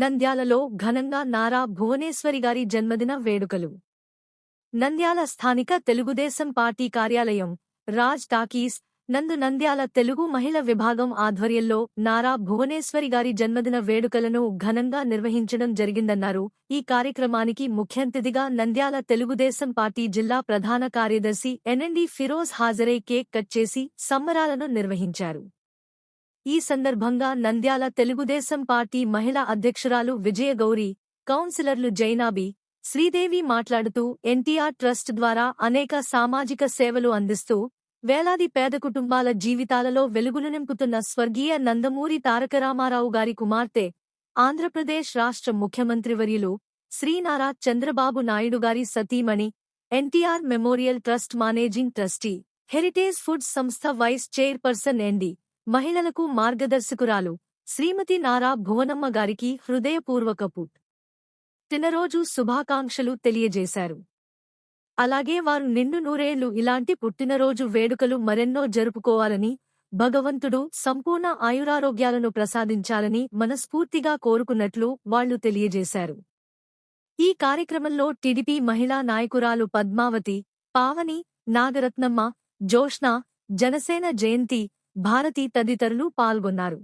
నంద్యాలలో ఘనంగా నారా భువనేశ్వరి గారి జన్మదిన వేడుకలు. నంద్యాల స్థానిక తెలుగుదేశం పార్టీ కార్యాలయం, రాజ్ టాకీస్ నందు నంద్యాల తెలుగు మహిళ విభాగం ఆధ్వర్యంలో నారా భువనేశ్వరి గారి జన్మదిన వేడుకలను ఘనంగా నిర్వహించడం జరిగిందన్నారు. ఈ కార్యక్రమానికి ముఖ్యాతిథిగా నంద్యాల తెలుగుదేశం పార్టీ జిల్లా ప్రధాన కార్యదర్శి ఎన్ఎండి ఫిరోజ్ హాజరై కేక్ కట్ చేసి సంబరాలను నిర్వహించారు. ఈ సందర్భంగా నంద్యాల తెలుగుదేశం పార్టీ మహిళా అధ్యక్షురాలు విజయగౌరి, కౌన్సిలర్లు జైనాబి, శ్రీదేవి మాట్లాడుతూ ఎన్టీఆర్ ట్రస్ట్ ద్వారా అనేక సామాజిక సేవలు అందిస్తూ వేలాది పేద కుటుంబాల జీవితాలలో వెలుగులు నింపుతున్న స్వర్గీయ నందమూరి తారకరామారావు గారి కుమార్తె, ఆంధ్రప్రదేశ్ రాష్ట్ర ముఖ్యమంత్రివర్యులు శ్రీ నారా చంద్రబాబు నాయుడు గారి సతీమణి, NTR memorial trust managing trustee, heritage foods సంస్థ వైస్ చైర్పర్సన్ ఎన్డి, మహిళలకు మార్గదర్శకురాలు శ్రీమతి నారా భువనమ్మ గారికి హృదయపూర్వక పుట్టినరోజు శుభాకాంక్షలు తెలియజేశారు. అలాగే వారు నిండు నూరేళ్లు ఇలాంటి పుట్టినరోజు వేడుకలు మరెన్నో జరుపుకోవాలని, భగవంతుడు సంపూర్ణ ఆయురారోగ్యాలను ప్రసాదించాలని మనస్ఫూర్తిగా కోరుకున్నట్లు వాళ్లు తెలియజేశారు. ఈ కార్యక్రమంలో టీడీపీ మహిళా నాయకురాలు పద్మావతి, పావని, నాగరత్నమ్మ, జోష్న, జనసేన జయంతి, భారతి తదితరులు పాల్గొన్నారు.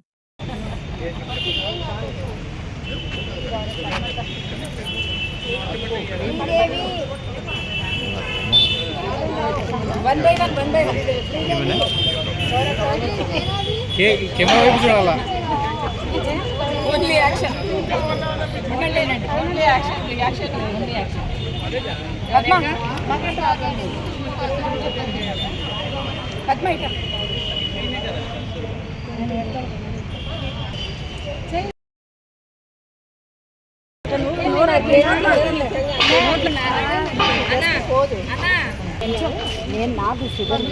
నేను నాకు షుగర్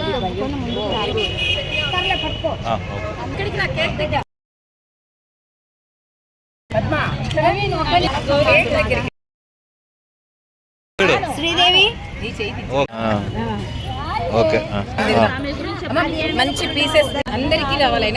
శ్రీదేవి మంచి పీసెస్ అందరికీ కావాలి.